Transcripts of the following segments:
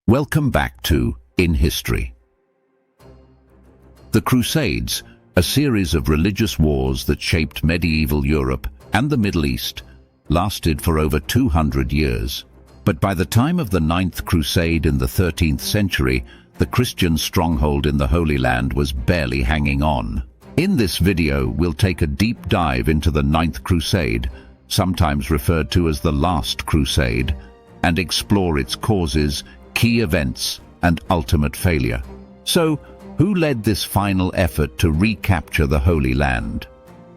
Welcome back to In History. The Crusades, a series of religious wars that shaped medieval Europe and the Middle East, lasted for over 200 years. But by the time of the Ninth Crusade in the 13th century, the Christian stronghold in the Holy Land was barely hanging on. In this video, we'll take a deep dive into the Ninth Crusade, sometimes referred to as the Last Crusade, and explore its causes, key events, and ultimate failure. So, who led this final effort to recapture the Holy Land?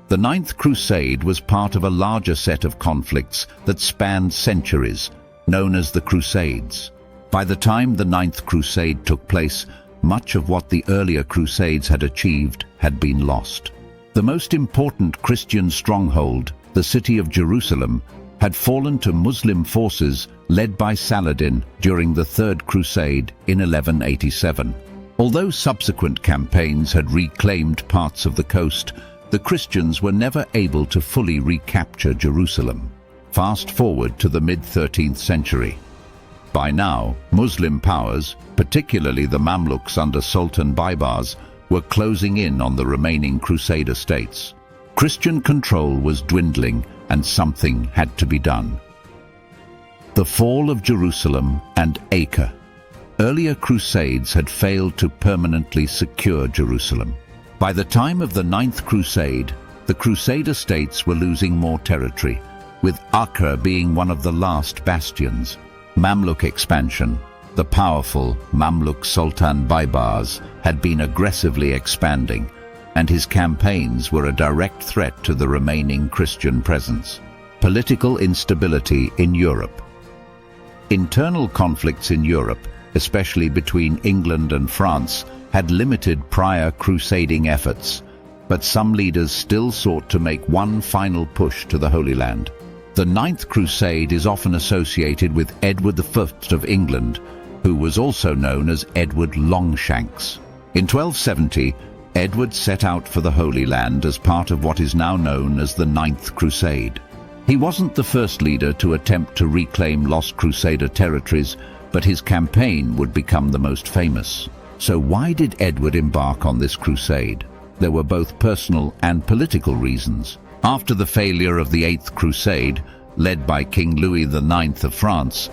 The Ninth Crusade was part of a larger set of conflicts that spanned centuries, known as the Crusades. By the time the Ninth Crusade took place, much of what the earlier Crusades had achieved had been lost. The most important Christian stronghold, the city of Jerusalem, had fallen to Muslim forces led by Saladin during the Third Crusade in 1187. Although subsequent campaigns had reclaimed parts of the coast, the Christians were never able to fully recapture Jerusalem. Fast forward to the mid-13th century. By now, Muslim powers, particularly the Mamluks under Sultan Baybars, were closing in on the remaining Crusader states. Christian control was dwindling, and something had to be done. The fall of Jerusalem and Acre. Earlier Crusades had failed to permanently secure Jerusalem. By the time of the Ninth Crusade, the Crusader states were losing more territory, with Acre being one of the last bastions. Mamluk expansion. The powerful Mamluk Sultan Baybars had been aggressively expanding, and his campaigns were a direct threat to the remaining Christian presence. Political instability in Europe. Internal conflicts in Europe, especially between England and France, had limited prior crusading efforts, but some leaders still sought to make one final push to the Holy Land. The Ninth Crusade is often associated with Edward I of England, who was also known as Edward Longshanks. In 1270, Edward set out for the Holy Land as part of what is now known as the Ninth Crusade. He wasn't the first leader to attempt to reclaim lost Crusader territories, but his campaign would become the most famous. So why did Edward embark on this crusade? There were both personal and political reasons. After the failure of the Eighth Crusade, led by King Louis IX of France,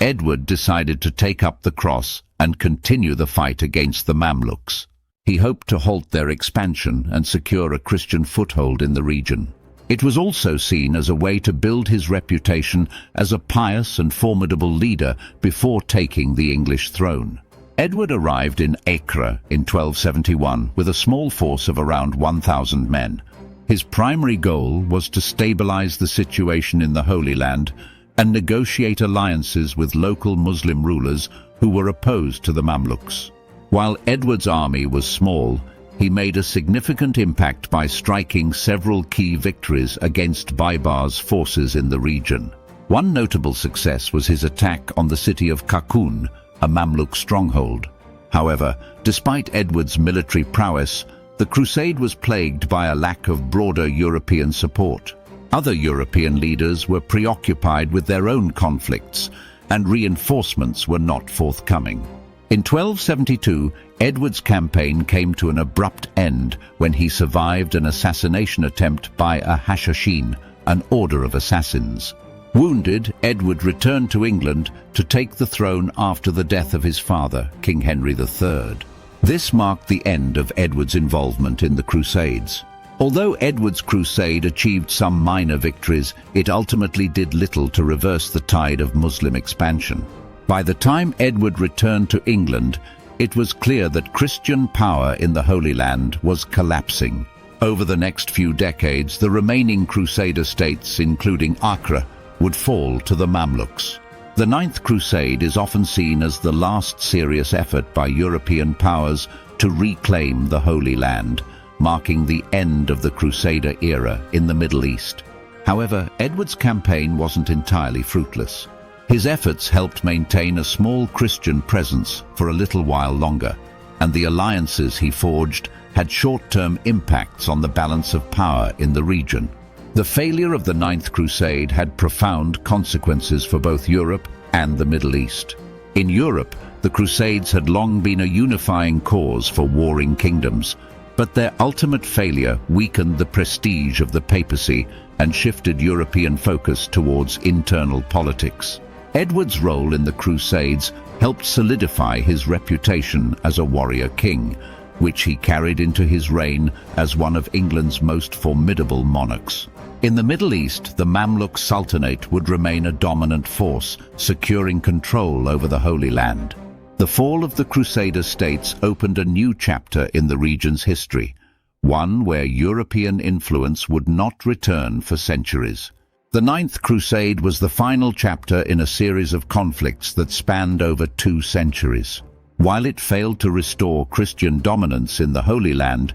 Edward decided to take up the cross and continue the fight against the Mamluks. He hoped to halt their expansion and secure a Christian foothold in the region. It was also seen as a way to build his reputation as a pious and formidable leader before taking the English throne. Edward arrived in Acre in 1271 with a small force of around 1,000 men. His primary goal was to stabilize the situation in the Holy Land and negotiate alliances with local Muslim rulers who were opposed to the Mamluks. While Edward's army was small, he made a significant impact by striking several key victories against Baybars' forces in the region. One notable success was his attack on the city of Kakun, a Mamluk stronghold. However, despite Edward's military prowess, the crusade was plagued by a lack of broader European support. Other European leaders were preoccupied with their own conflicts, and reinforcements were not forthcoming. In 1272, Edward's campaign came to an abrupt end when he survived an assassination attempt by a Hashashin, an order of assassins. Wounded, Edward returned to England to take the throne after the death of his father, King Henry III. This marked the end of Edward's involvement in the Crusades. Although Edward's crusade achieved some minor victories, it ultimately did little to reverse the tide of Muslim expansion. By the time Edward returned to England, it was clear that Christian power in the Holy Land was collapsing. Over the next few decades, the remaining Crusader states, including Acre, would fall to the Mamluks. The Ninth Crusade is often seen as the last serious effort by European powers to reclaim the Holy Land, marking the end of the Crusader era in the Middle East. However, Edward's campaign wasn't entirely fruitless. His efforts helped maintain a small Christian presence for a little while longer, and the alliances he forged had short-term impacts on the balance of power in the region. The failure of the Ninth Crusade had profound consequences for both Europe and the Middle East. In Europe, The Crusades had long been a unifying cause for warring kingdoms, but their ultimate failure weakened the prestige of the papacy and shifted European focus towards internal politics. Edward's role in the Crusades helped solidify his reputation as a warrior king, which he carried into his reign as one of England's most formidable monarchs. In the Middle East, the Mamluk Sultanate would remain a dominant force, securing control over the Holy Land. The fall of the Crusader states opened a new chapter in the region's history, one where European influence would not return for centuries. The Ninth Crusade was the final chapter in a series of conflicts that spanned over 2 centuries. While it failed to restore Christian dominance in the Holy Land,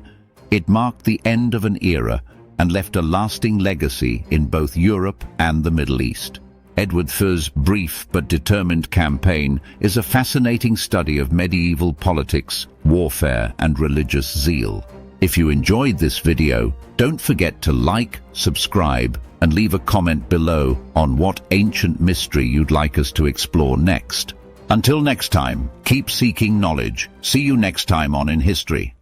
it marked the end of an era and left a lasting legacy in both Europe and the Middle East. Edward III's brief but determined campaign is a fascinating study of medieval politics, warfare, and religious zeal. If you enjoyed this video, don't forget to like, subscribe, and leave a comment below on what ancient mystery you'd like us to explore next. Until next time, keep seeking knowledge. See you next time on In History.